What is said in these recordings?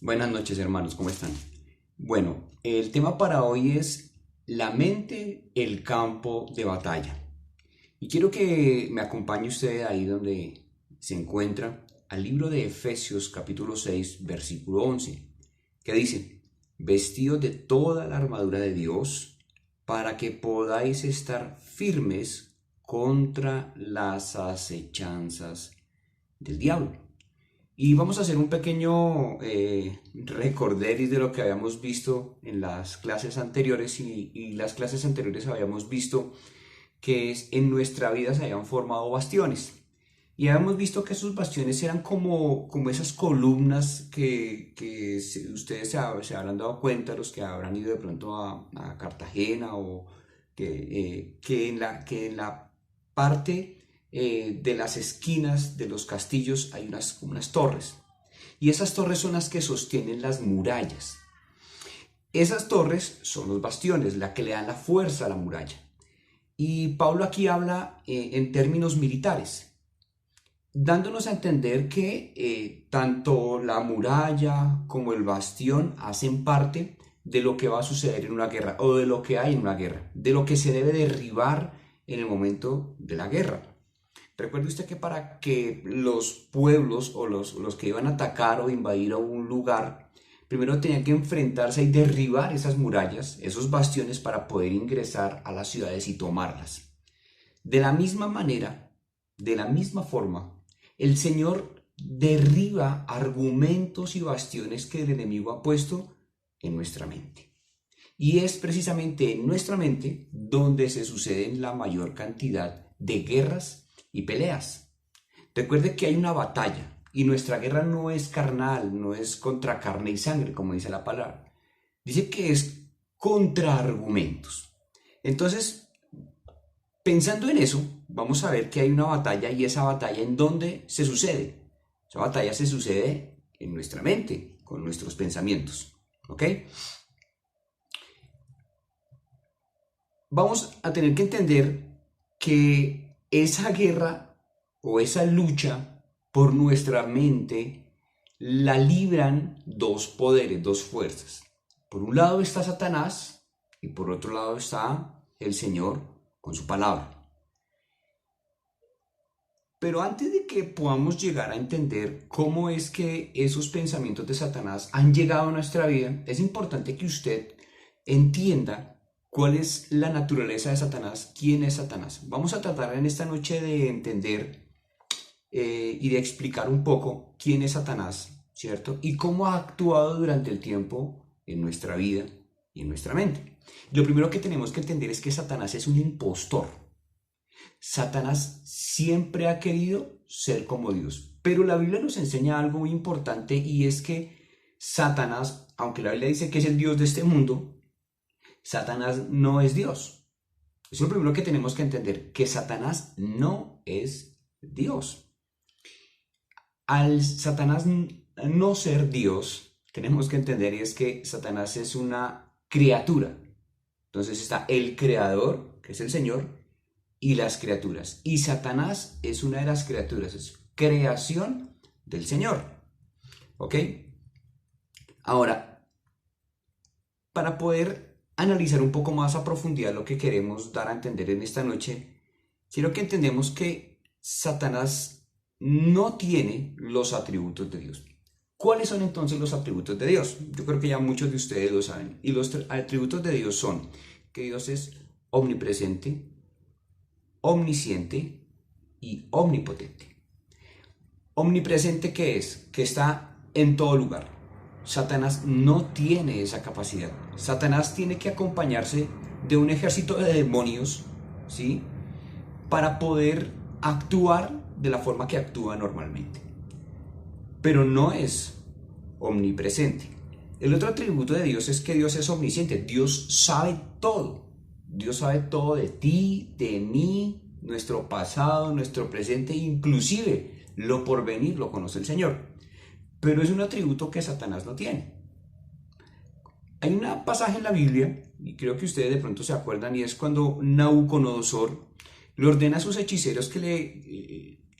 Buenas noches, hermanos, ¿cómo están? Bueno, el tema para hoy es la mente, el campo de batalla. Y quiero que me acompañe usted ahí donde se encuentra al libro de Efesios capítulo 6 versículo 11, que dice, vestidos de toda la armadura de Dios, para que podáis estar firmes contra las acechanzas del diablo. Y vamos a hacer un pequeño recorderis de lo que habíamos visto en las clases anteriores y las clases anteriores habíamos visto que en nuestra vida se habían formado bastiones. Y habíamos visto que esos bastiones eran como esas columnas que ustedes se habrán dado cuenta, los que habrán ido de pronto a Cartagena o que en la parte de las esquinas de los castillos hay unas torres. Y esas torres son las que sostienen las murallas. Esas torres son los bastiones, la que le dan la fuerza a la muralla. Y Pablo aquí habla en términos militares, dándonos a entender que tanto la muralla como el bastión hacen parte de lo que va a suceder en una guerra o de lo que hay en una guerra, de lo que se debe derribar en el momento de la guerra. Recuerde usted que para que los pueblos o los que iban a atacar o invadir a un lugar, primero tenían que enfrentarse y derribar esas murallas, esos bastiones para poder ingresar a las ciudades y tomarlas. De la misma manera, de la misma forma, el Señor derriba argumentos y bastiones que el enemigo ha puesto en nuestra mente. Y es precisamente en nuestra mente donde se suceden la mayor cantidad de guerras y peleas. Recuerde que hay una batalla y nuestra guerra no es carnal, no es contra carne y sangre, como dice la palabra. Dice que es contra argumentos. Entonces, pensando en eso, vamos a ver que hay una batalla y esa batalla ¿en dónde se sucede? Esa batalla se sucede en nuestra mente, con nuestros pensamientos. ¿Ok? Vamos a tener que entender que esa guerra o esa lucha por nuestra mente la libran dos poderes, dos fuerzas. Por un lado está Satanás y por otro lado está el Señor con su palabra. Pero antes de que podamos llegar a entender cómo es que esos pensamientos de Satanás han llegado a nuestra vida, es importante que usted entienda cuál es la naturaleza de Satanás, quién es Satanás. Vamos a tratar en esta noche de entender y de explicar un poco quién es Satanás, ¿cierto? Y cómo ha actuado durante el tiempo en nuestra vida y en nuestra mente. Lo primero que tenemos que entender es que Satanás es un impostor. Satanás siempre ha querido ser como Dios, pero la Biblia nos enseña algo muy importante y es que Satanás, aunque la Biblia dice que es el Dios de este mundo, Satanás no es Dios. Es lo primero que tenemos que entender, que Satanás no es Dios. Al Satanás no ser Dios, tenemos que entender y es que Satanás es una criatura. Entonces está el creador, que es el Señor, y las criaturas. Y Satanás es una de las criaturas, es creación del Señor. ¿Ok? Ahora, para poder analizar un poco más a profundidad lo que queremos dar a entender en esta noche, quiero que entendamos que Satanás no tiene los atributos de Dios. ¿Cuáles son entonces los atributos de Dios? Yo creo que ya muchos de ustedes lo saben. Y los atributos de Dios son que Dios es omnipresente, omnisciente y omnipotente. Omnipresente, ¿qué es? Que está en todo lugar. Satanás no tiene esa capacidad. Satanás tiene que acompañarse de un ejército de demonios, ¿sí? Para poder actuar de la forma que actúa normalmente. Pero no es omnipresente. El otro atributo de Dios es que Dios es omnisciente. Dios sabe todo. Dios sabe todo de ti, de mí, nuestro pasado, nuestro presente, inclusive lo porvenir lo conoce el Señor. Pero es un atributo que Satanás no tiene. Hay un pasaje en la Biblia, y creo que ustedes de pronto se acuerdan, y es cuando Nabucodonosor le ordena a sus hechiceros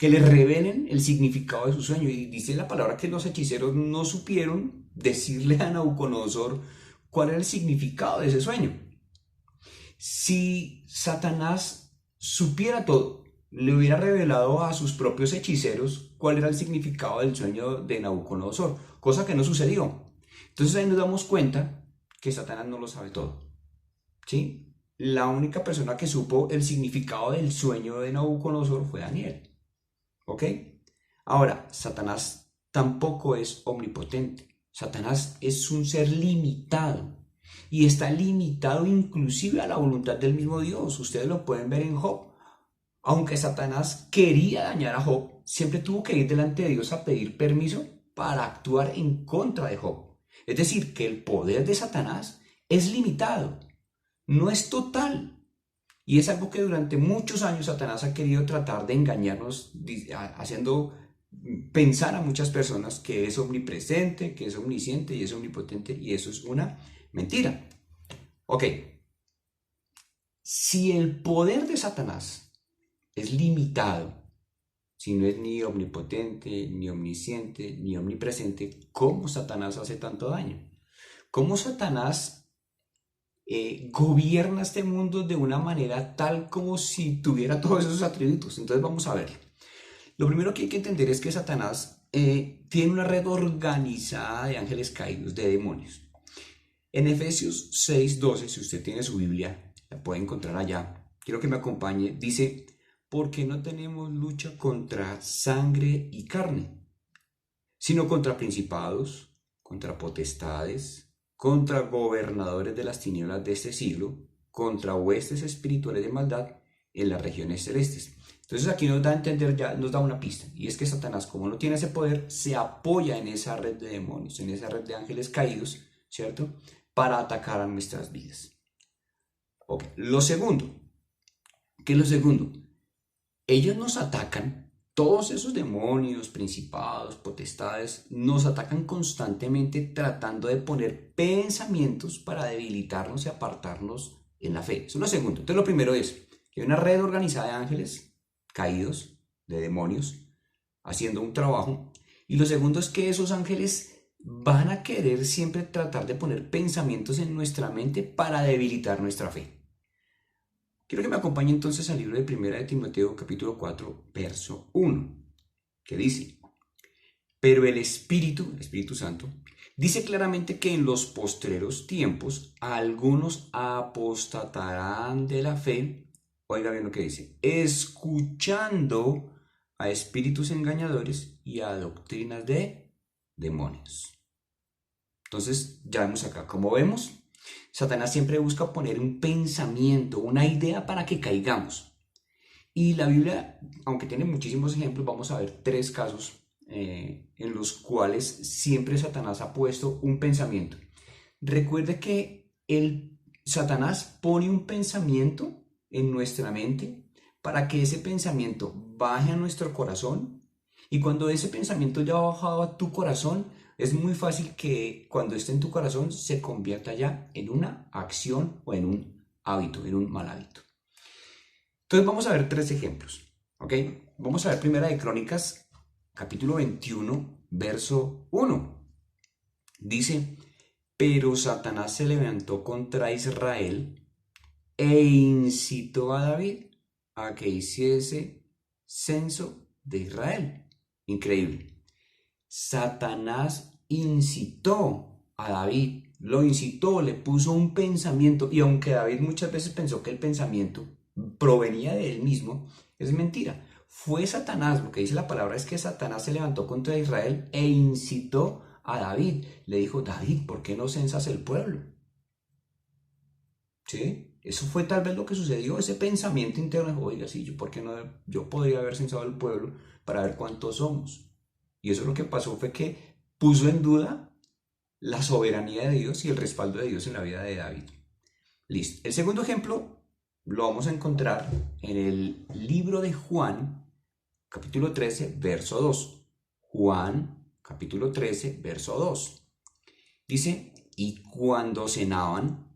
que le revelen el significado de su sueño. Y dice la palabra que los hechiceros no supieron decirle a Nabucodonosor cuál era el significado de ese sueño. Si Satanás supiera todo, le hubiera revelado a sus propios hechiceros cuál era el significado del sueño de Nabucodonosor, cosa que no sucedió. Entonces ahí nos damos cuenta que Satanás no lo sabe todo, ¿sí? La única persona que supo el significado del sueño de Nabucodonosor fue Daniel, ¿ok? Ahora, Satanás tampoco es omnipotente. Satanás es un ser limitado y está limitado inclusive a la voluntad del mismo Dios. Ustedes lo pueden ver en Job. Aunque Satanás quería dañar a Job, siempre tuvo que ir delante de Dios a pedir permiso para actuar en contra de Job. Es decir, que el poder de Satanás es limitado, no es total. Y es algo que durante muchos años Satanás ha querido tratar de engañarnos, haciendo pensar a muchas personas que es omnipresente, que es omnisciente y es omnipotente, y eso es una mentira. Ok, si el poder de Satanás es limitado, si no es ni omnipotente, ni omnisciente, ni omnipresente, ¿cómo Satanás hace tanto daño? ¿Cómo Satanás gobierna este mundo de una manera tal como si tuviera todos esos atributos? Entonces vamos a ver. Lo primero que hay que entender es que Satanás tiene una red organizada de ángeles caídos, de demonios. En Efesios 6:12, si usted tiene su Biblia, la puede encontrar allá. Quiero que me acompañe. Dice: porque no tenemos lucha contra sangre y carne, sino contra principados, contra potestades, contra gobernadores de las tinieblas de este siglo, contra huestes espirituales de maldad en las regiones celestes. Entonces aquí nos da a entender, ya nos da una pista, y es que Satanás, como no tiene ese poder, se apoya en esa red de demonios, en esa red de ángeles caídos, ¿cierto?, para atacar a nuestras vidas. Ok, lo segundo, ¿qué es lo segundo? Ellos nos atacan, todos esos demonios, principados, potestades, nos atacan constantemente tratando de poner pensamientos para debilitarnos y apartarnos en la fe. Eso es lo segundo. Entonces lo primero es que hay una red organizada de ángeles caídos, de demonios, haciendo un trabajo. Y lo segundo es que esos ángeles van a querer siempre tratar de poner pensamientos en nuestra mente para debilitar nuestra fe. Quiero que me acompañe entonces al libro de Primera de Timoteo, capítulo 4, verso 1, que dice: pero el Espíritu Santo, dice claramente que en los postreros tiempos algunos apostatarán de la fe. Oiga bien lo que dice: escuchando a espíritus engañadores y a doctrinas de demonios. Entonces, ya vemos acá, como vemos, Satanás siempre busca poner un pensamiento, una idea para que caigamos. Y la Biblia, aunque tiene muchísimos ejemplos, vamos a ver 3 casos en los cuales siempre Satanás ha puesto un pensamiento. Recuerde que Satanás pone un pensamiento en nuestra mente para que ese pensamiento baje a nuestro corazón, y cuando ese pensamiento ya ha bajado a tu corazón, es muy fácil que cuando esté en tu corazón se convierta ya en una acción o en un hábito, en un mal hábito. Entonces vamos a ver 3 ejemplos, ¿ok? Vamos a ver Primera de Crónicas, capítulo 21, verso 1. Dice: pero Satanás se levantó contra Israel e incitó a David a que hiciese censo de Israel. Increíble. Satanás incitó a David, lo incitó, le puso un pensamiento, y aunque David muchas veces pensó que el pensamiento provenía de él mismo, es mentira. Fue Satanás. Lo que dice la palabra es que Satanás se levantó contra Israel e incitó a David. Le dijo: David, ¿por qué no censas el pueblo? ¿Sí? Eso fue tal vez lo que sucedió, ese pensamiento interno. Oiga, sí, ¿por qué no? Yo podría haber censado el pueblo para ver cuántos somos. Y eso lo que pasó fue que puso en duda la soberanía de Dios y el respaldo de Dios en la vida de David. Listo. El segundo ejemplo lo vamos a encontrar en el libro de Juan, capítulo 13, verso 2. Juan, capítulo 13, verso 2. Dice: y cuando cenaban,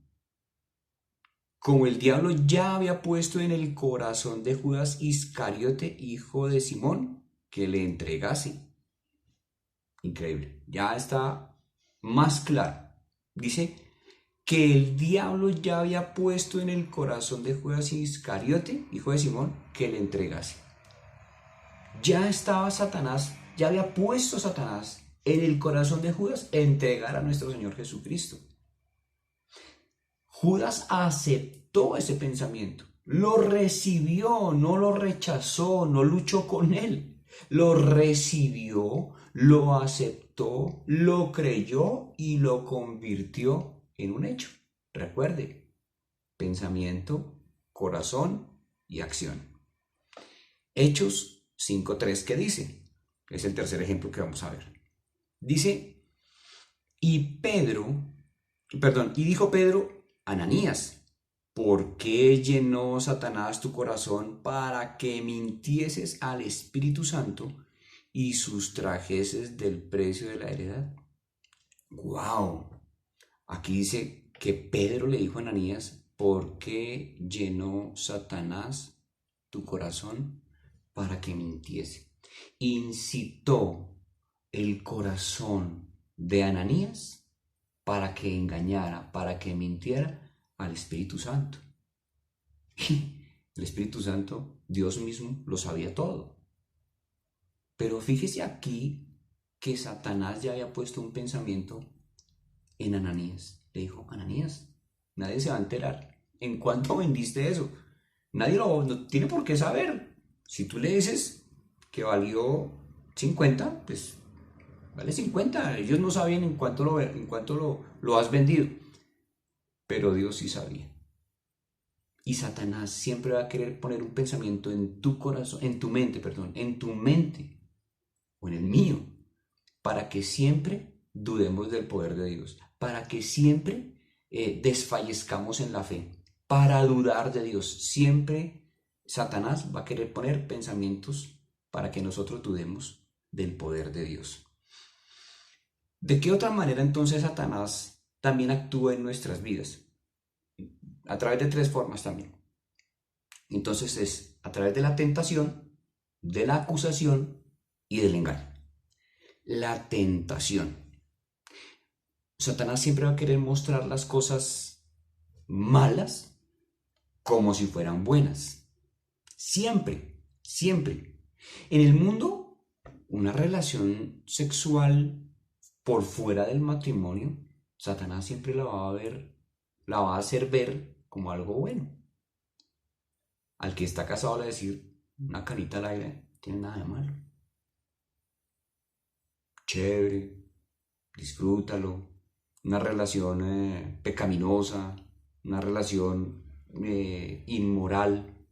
como el diablo ya había puesto en el corazón de Judas Iscariote, hijo de Simón, que le entregase. Increíble, ya está más claro. Dice que el diablo ya había puesto en el corazón de Judas Iscariote, hijo de Simón, que le entregase. Ya estaba Satanás, ya había puesto Satanás en el corazón de Judas entregar a nuestro Señor Jesucristo. Judas aceptó ese pensamiento, lo recibió, no lo rechazó, no luchó con él. Lo recibió, lo aceptó, lo creyó y lo convirtió en un hecho. Recuerde, pensamiento, corazón y acción. Hechos 5:3, ¿qué dice? Es el tercer ejemplo que vamos a ver. Dice, y dijo Pedro, Ananías, ¿por qué llenó Satanás tu corazón para que mintieses al Espíritu Santo y sustrajeses del precio de la heredad? ¡Wow! Aquí dice que Pedro le dijo a Ananías, ¿por qué llenó Satanás tu corazón para que mintiese? Incitó el corazón de Ananías para que engañara, para que mintiera al Espíritu Santo. El Espíritu Santo, Dios mismo, lo sabía todo. Pero fíjese aquí que Satanás ya había puesto un pensamiento en Ananías. Le dijo, Ananías, nadie se va a enterar. ¿En cuánto vendiste eso? Nadie no tiene por qué saber. Si tú le dices que valió 50, pues vale 50. Ellos no sabían en cuánto lo has vendido. Pero Dios sí sabía. Y Satanás siempre va a querer poner un pensamiento en tu corazón, en tu mente o en el mío, para que siempre dudemos del poder de Dios, para que siempre desfallezcamos en la fe, para dudar de Dios. Siempre Satanás va a querer poner pensamientos para que nosotros dudemos del poder de Dios. ¿De qué otra manera entonces Satanás también actúa en nuestras vidas? A través de 3 formas también. Entonces es a través de la tentación, de la acusación y del engaño. La tentación. Satanás siempre va a querer mostrar las cosas malas como si fueran buenas. Siempre, siempre. En el mundo, una relación sexual por fuera del matrimonio, Satanás siempre la va a hacer ver como algo bueno. Al que está casado le va a decir, una canita al aire, no tiene nada de malo. Chévere, disfrútalo. Una relación pecaminosa, una relación inmoral.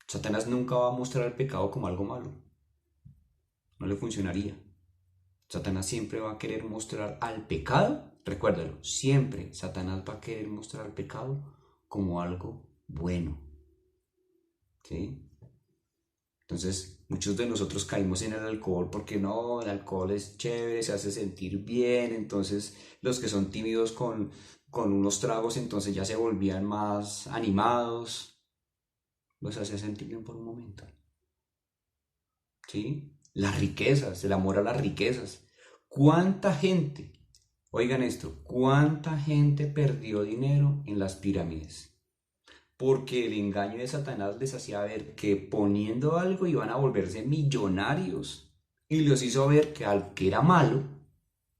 Satanás nunca va a mostrar el pecado como algo malo. No le funcionaría. Satanás siempre va a querer mostrar al pecado, recuérdalo, siempre Satanás va a querer mostrar al pecado como algo bueno. ¿Sí? Entonces, muchos de nosotros caímos en el alcohol porque no, el alcohol es chévere, se hace sentir bien. Entonces, los que son tímidos con unos tragos, entonces ya se volvían más animados. Los hace sentir bien por un momento. ¿Sí? Las riquezas, el amor a las riquezas. ¿Cuánta gente, oigan esto, cuánta gente perdió dinero en las pirámides? Porque el engaño de Satanás les hacía ver que poniendo algo iban a volverse millonarios. Y los hizo ver que algo que era malo,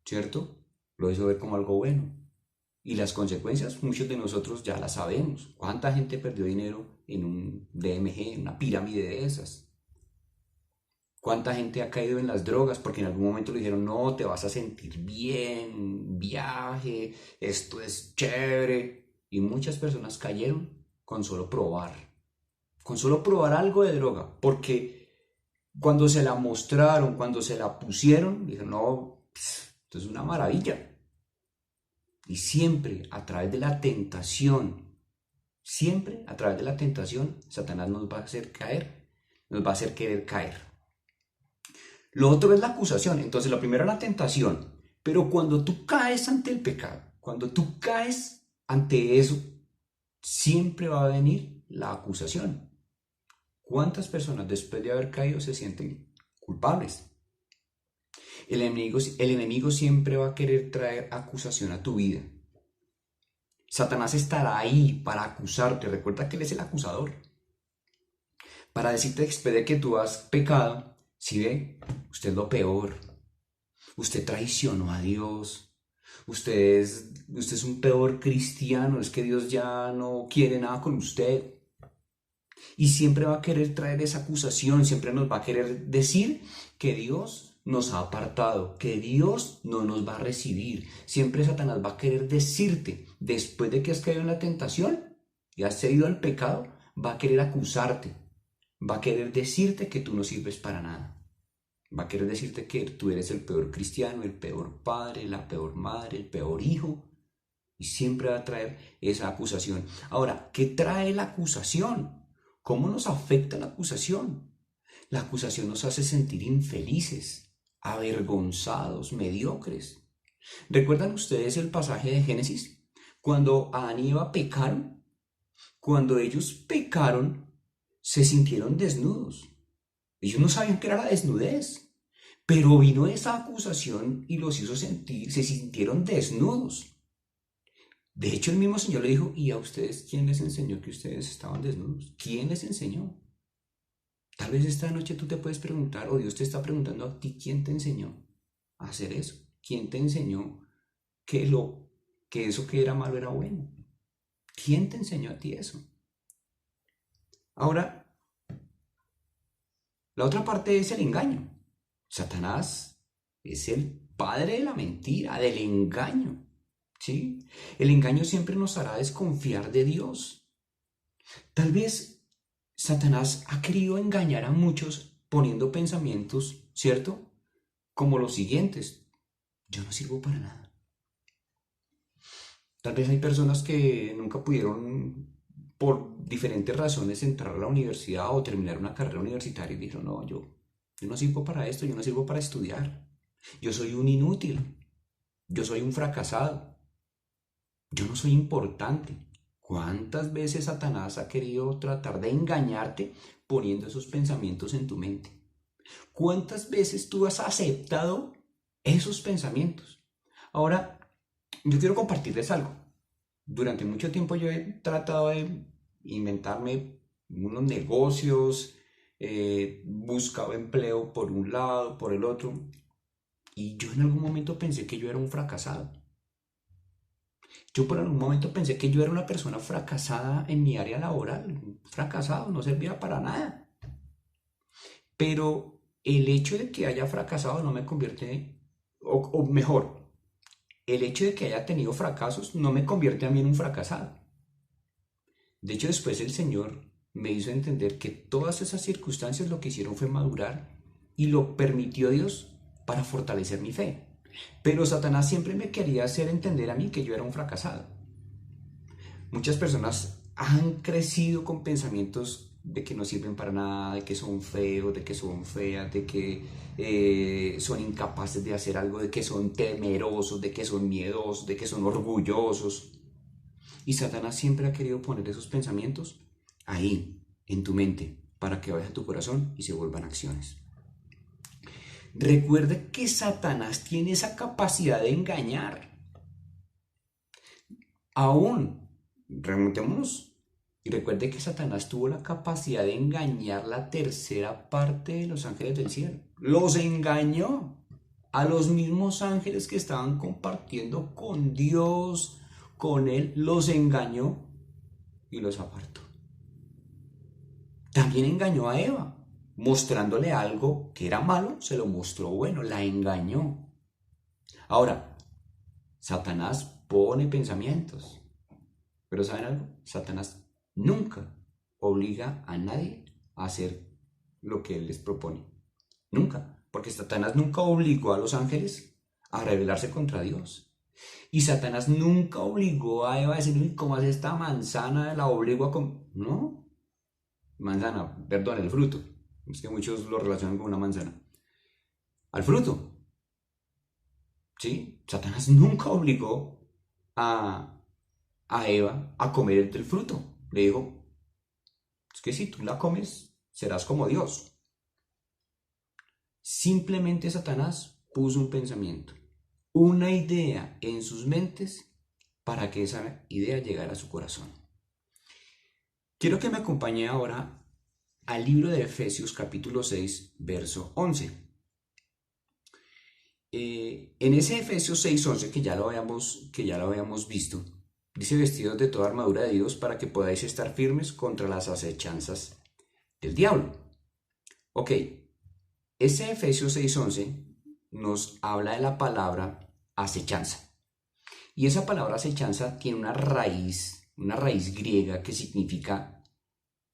¿cierto? Lo hizo ver como algo bueno. Y las consecuencias, muchos de nosotros ya las sabemos. ¿Cuánta gente perdió dinero en un DMG, en una pirámide de esas? ¿Cuánta gente ha caído en las drogas porque en algún momento le dijeron, no, te vas a sentir bien, viaje, esto es chévere? Y muchas personas cayeron con solo probar algo de droga, porque cuando se la mostraron, cuando se la pusieron, dijeron, no, esto es una maravilla. Y siempre a través de la tentación, Satanás nos va a hacer caer, nos va a hacer querer caer. Lo otro es la acusación. Entonces, lo primero es la tentación. Pero cuando tú caes ante el pecado, cuando tú caes ante eso, siempre va a venir la acusación. ¿Cuántas personas después de haber caído se sienten culpables? El enemigo siempre va a querer traer acusación a tu vida. Satanás estará ahí para acusarte. Recuerda que él es el acusador. Para decirte después de que tú has pecado, si ve, usted es lo peor. Usted traicionó a Dios. Usted es un peor cristiano. Es que Dios ya no quiere nada con usted. Y siempre va a querer traer esa acusación. Siempre nos va a querer decir que Dios nos ha apartado, que Dios no nos va a recibir. Siempre Satanás va a querer decirte, después de que has caído en la tentación y has cedido al pecado, va a querer acusarte. Va a querer decirte que tú no sirves para nada. Va a querer decirte que tú eres el peor cristiano, el peor padre, la peor madre, el peor hijo. Y siempre va a traer esa acusación. Ahora, ¿qué trae la acusación? ¿Cómo nos afecta la acusación? La acusación nos hace sentir infelices, avergonzados, mediocres. ¿Recuerdan ustedes el pasaje de Génesis? Cuando Adán y Eva pecaron, cuando ellos pecaron, se sintieron desnudos. Ellos no sabían qué era la desnudez, pero vino esa acusación y los hizo sentir, se sintieron desnudos. De hecho, el mismo Señor le dijo, ¿y a ustedes quién les enseñó que ustedes estaban desnudos? ¿Quién les enseñó? Tal vez esta noche tú te puedes preguntar, o Dios te está preguntando a ti, ¿quién te enseñó a hacer eso? ¿Quién te enseñó que eso que era malo era bueno? ¿Quién te enseñó a ti eso? Ahora, la otra parte es el engaño. Satanás es el padre de la mentira, del engaño. ¿Sí? El engaño siempre nos hará desconfiar de Dios. Tal vez Satanás ha querido engañar a muchos poniendo pensamientos, ¿cierto? Como los siguientes. Yo no sirvo para nada. Tal vez hay personas que nunca pudieron, por diferentes razones, entrar a la universidad o terminar una carrera universitaria y dijeron, no, yo no sirvo para esto, yo no sirvo para estudiar. Yo soy un inútil. Yo soy un fracasado. Yo no soy importante. ¿Cuántas veces Satanás ha querido tratar de engañarte poniendo esos pensamientos en tu mente? ¿Cuántas veces tú has aceptado esos pensamientos? Ahora, yo quiero compartirles algo. Durante mucho tiempo yo he tratado de inventarme unos negocios, buscado empleo por un lado, por el otro, y yo en algún momento pensé que yo era un fracasado. Yo por algún momento pensé que yo era una persona fracasada en mi área laboral, fracasado, no servía para nada. Pero el hecho de que haya fracasado no me convierte, o mejor, el hecho de que haya tenido fracasos no me convierte a mí en un fracasado. De hecho, después el Señor me hizo entender que todas esas circunstancias lo que hicieron fue madurar y lo permitió Dios para fortalecer mi fe. Pero Satanás siempre me quería hacer entender a mí que yo era un fracasado. Muchas personas han crecido con pensamientos de que no sirven para nada, de que son feos, de que son feas, de que son incapaces de hacer algo, de que son temerosos, de que son miedosos, de que son orgullosos. Y Satanás siempre ha querido poner esos pensamientos ahí, en tu mente, para que vaya a tu corazón y se vuelvan acciones. Recuerda que Satanás tiene esa capacidad de engañar. Aún, remontémonos y recuerde que Satanás tuvo la capacidad de engañar la tercera parte de los ángeles del cielo. Los engañó a los mismos ángeles que estaban compartiendo con Dios, con Él, los engañó y los apartó. También engañó a Eva, mostrándole algo que era malo, se lo mostró bueno, la engañó. Ahora, Satanás pone pensamientos, pero ¿saben algo? Satanás nunca obliga a nadie a hacer lo que él les propone. Nunca, porque Satanás nunca obligó a los ángeles a rebelarse contra Dios. Y Satanás nunca obligó a Eva a decir, ¿cómo hace esta manzana? La obligo a comer. No, manzana, perdón, el fruto. Es que muchos lo relacionan con una manzana. Al fruto. ¿Sí? Satanás nunca obligó a a Eva a comer del fruto. Le dijo, es que si tú la comes, serás como Dios. Simplemente Satanás puso un pensamiento, una idea en sus mentes para que esa idea llegara a su corazón. Quiero que me acompañe ahora al libro de Efesios capítulo 6, verso 11. En ese Efesios 6:11 que ya lo habíamos visto, dice vestidos de toda armadura de Dios para que podáis estar firmes contra las acechanzas del diablo. Ok, ese Efesios 6:11 nos habla de la palabra acechanza. Y esa palabra acechanza tiene una raíz griega que significa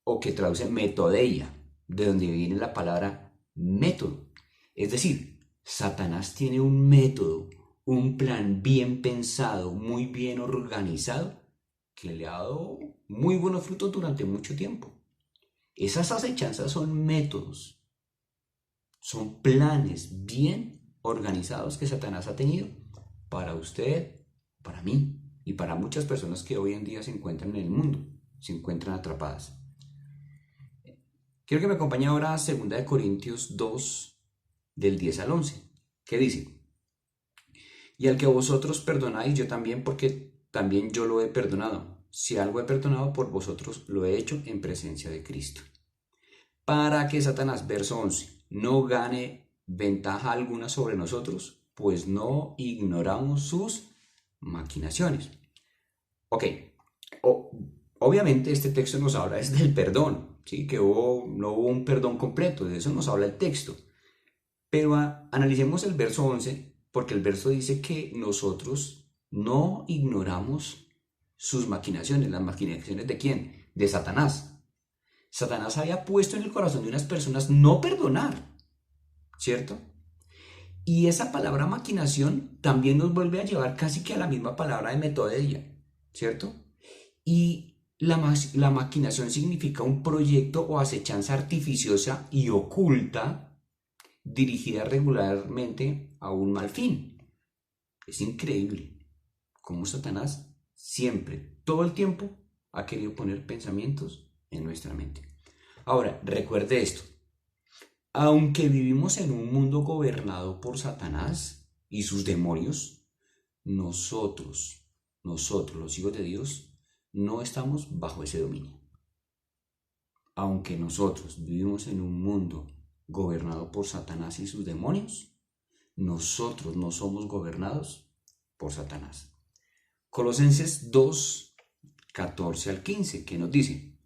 o que traduce metodeia, de donde viene la palabra método. Es decir, Satanás tiene un método, un plan bien pensado, muy bien organizado, que le ha dado muy buenos frutos durante mucho tiempo. Esas acechanzas son métodos, son planes bien organizados que Satanás ha tenido para usted, para mí y para muchas personas que hoy en día se encuentran en el mundo, se encuentran atrapadas. Quiero que me acompañe ahora a 2 Corintios 2, del 10 al 11, que dice, y al que vosotros perdonáis, yo también, porque también yo lo he perdonado. Si algo he perdonado por vosotros, lo he hecho en presencia de Cristo. Para que Satanás, verso 11, no gane ventaja alguna sobre nosotros, pues no ignoramos sus maquinaciones. Ok, obviamente este texto nos habla es del perdón, ¿sí? Que no hubo un perdón completo, de eso nos habla el texto. Pero analicemos el verso 11, porque el verso dice que nosotros no ignoramos sus maquinaciones. ¿Las maquinaciones de quién? De Satanás. Satanás había puesto en el corazón de unas personas no perdonar, ¿cierto? Y esa palabra maquinación también nos vuelve a llevar casi que a la misma palabra de metodeia, ¿cierto? Y la maquinación significa un proyecto o acechanza artificiosa y oculta dirigida regularmente a un mal fin. Es increíble cómo Satanás siempre, todo el tiempo, ha querido poner pensamientos en nuestra mente. Ahora, recuerde esto. Aunque vivimos en un mundo gobernado por Satanás y sus demonios, nosotros, los hijos de Dios, no estamos bajo ese dominio. Aunque nosotros vivimos en un mundo gobernado por Satanás y sus demonios, nosotros no somos gobernados por Satanás. Colosenses 2, 14 al 15, que nos dice,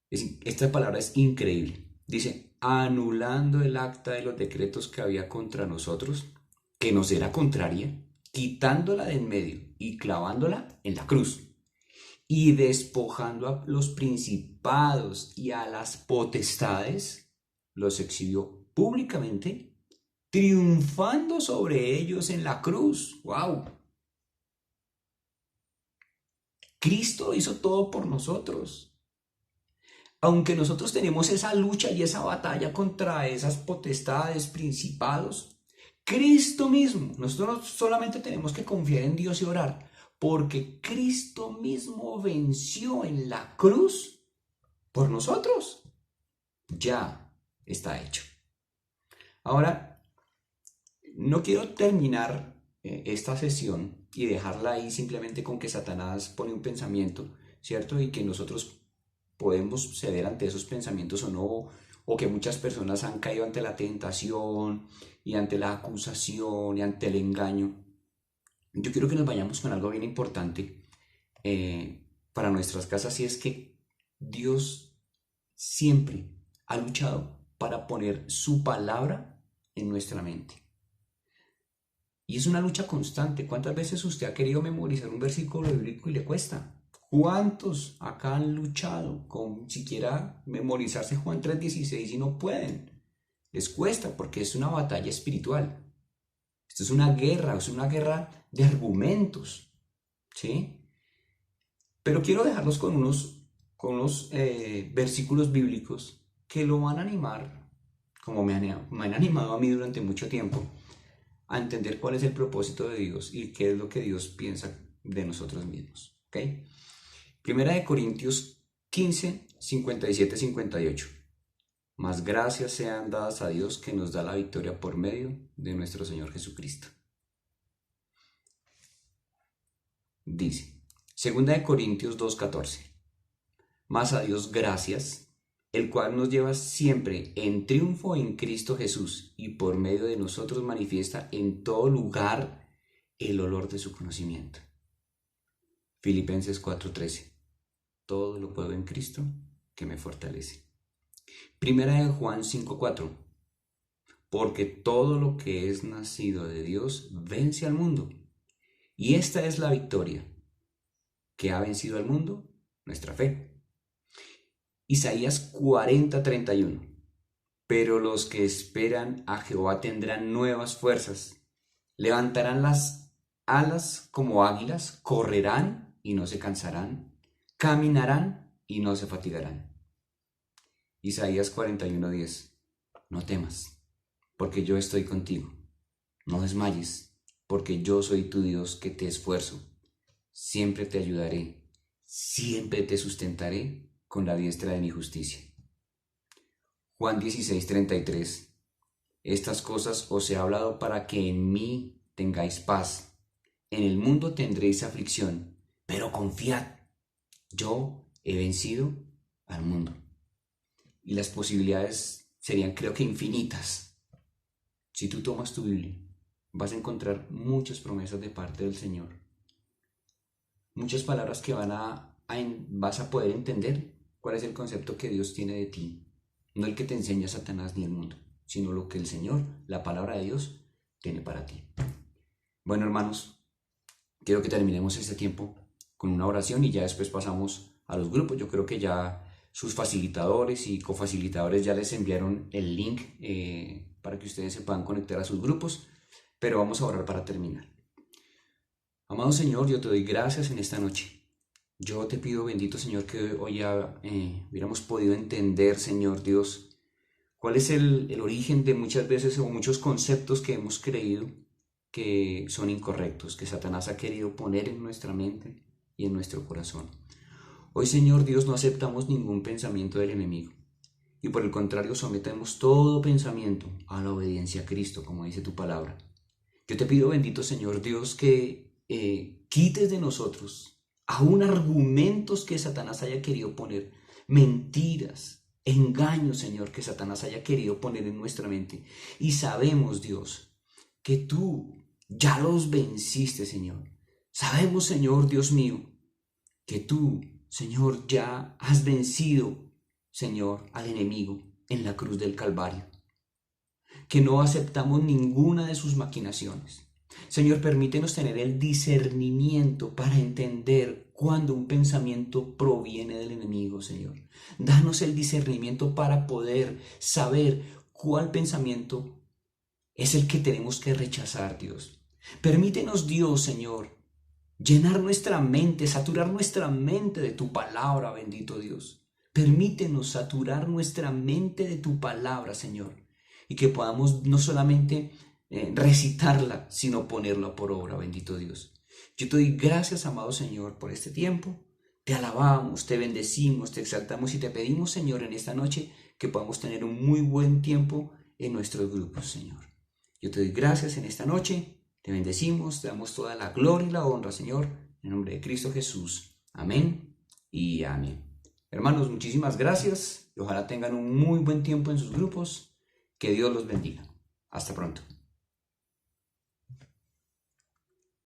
esta palabra es increíble, dice, anulando el acta de los decretos que había contra nosotros, que nos era contraria, quitándola de en medio y clavándola en la cruz, y despojando a los principados y a las potestades, los exhibió públicamente, triunfando sobre ellos en la cruz. ¡Wow! Cristo hizo todo por nosotros. Aunque nosotros tenemos esa lucha y esa batalla contra esas potestades, principados, Cristo mismo, nosotros solamente tenemos que confiar en Dios y orar, porque Cristo mismo venció en la cruz por nosotros. Ya está hecho. Ahora, no quiero terminar esta sesión y dejarla ahí simplemente con que Satanás pone un pensamiento, ¿cierto? Y que nosotros podemos ceder ante esos pensamientos o no, o que muchas personas han caído ante la tentación y ante la acusación y ante el engaño. Yo quiero que nos vayamos con algo bien importante para nuestras casas, y es que Dios siempre ha luchado para poner su palabra en nuestra mente. Y es una lucha constante. ¿Cuántas veces usted ha querido memorizar un versículo bíblico y le cuesta? ¿Cuántos acá han luchado con siquiera memorizarse Juan 3:16 y no pueden? Les cuesta porque es una batalla espiritual. Esto es una guerra de argumentos, ¿sí? Pero quiero dejarlos con unos versículos bíblicos que lo van a animar, como me han animado a mí durante mucho tiempo, a entender cuál es el propósito de Dios y qué es lo que Dios piensa de nosotros mismos. ¿ok? Primera de Corintios 15, 57, 58. Mas gracias sean dadas a Dios que nos da la victoria por medio de nuestro Señor Jesucristo. Dice, Segunda de Corintios 2:14. Mas a Dios gracias, el cual nos lleva siempre en triunfo en Cristo Jesús y por medio de nosotros manifiesta en todo lugar el olor de su conocimiento. Filipenses 4:13. Todo lo puedo en Cristo que me fortalece. Primera de Juan 5:4. Porque todo lo que es nacido de Dios vence al mundo. Y esta es la victoria que ha vencido al mundo, nuestra fe. Isaías 40:31. Pero los que esperan a Jehová tendrán nuevas fuerzas. Levantarán las alas como águilas, correrán y no se cansarán, caminarán y no se fatigarán. Isaías 41:10. No temas, porque yo estoy contigo. No desmayes, porque yo soy tu Dios que te esfuerzo. Siempre te ayudaré, siempre te sustentaré con la diestra de mi justicia. Juan 16:33. Estas cosas os he hablado para que en mí tengáis paz. En el mundo tendréis aflicción, pero confiad, yo he vencido al mundo. Y las posibilidades serían, creo que, infinitas. Si tú tomas tu Biblia, vas a encontrar muchas promesas de parte del Señor. Muchas palabras que vas a poder entender cuál es el concepto que Dios tiene de ti. No el que te enseña Satanás ni el mundo, sino lo que el Señor, la palabra de Dios, tiene para ti. Bueno, hermanos, quiero que terminemos este tiempo con una oración y ya después pasamos a los grupos. Yo creo que ya sus facilitadores y cofacilitadores ya les enviaron el link para que ustedes se puedan conectar a sus grupos, pero vamos a orar para terminar. Amado Señor, yo te doy gracias en esta noche. Yo te pido, bendito Señor, que hoy ya hubiéramos podido entender, Señor Dios, cuál es el origen de muchas veces o muchos conceptos que hemos creído que son incorrectos, que Satanás ha querido poner en nuestra mente y en nuestro corazón. Hoy, Señor Dios, no aceptamos ningún pensamiento del enemigo y por el contrario sometemos todo pensamiento a la obediencia a Cristo, como dice tu palabra. Yo te pido, bendito Señor Dios, que quites de nosotros aún argumentos que Satanás haya querido poner, mentiras, engaños, Señor, que Satanás haya querido poner en nuestra mente. Y sabemos, Dios, que tú ya los venciste, Señor. Sabemos, Señor, Dios mío, que tú, Señor, ya has vencido, Señor, al enemigo en la cruz del Calvario. Que no aceptamos ninguna de sus maquinaciones. Señor, permítenos tener el discernimiento para entender cuando un pensamiento proviene del enemigo, Señor. Danos el discernimiento para poder saber cuál pensamiento es el que tenemos que rechazar, Dios. Permítenos, Dios, Señor, llenar nuestra mente, saturar nuestra mente de tu palabra, bendito Dios. Permítenos saturar nuestra mente de tu palabra, Señor, y que podamos no solamente recitarla, sino ponerla por obra, bendito Dios. Yo te doy gracias, amado Señor, por este tiempo. Te alabamos, te bendecimos, te exaltamos y te pedimos, Señor, en esta noche que podamos tener un muy buen tiempo en nuestros grupos, Señor. Yo te doy gracias en esta noche, te bendecimos, te damos toda la gloria y la honra, Señor, en nombre de Cristo Jesús. Amén y amén. Hermanos, muchísimas gracias y ojalá tengan un muy buen tiempo en sus grupos. Que Dios los bendiga. Hasta pronto.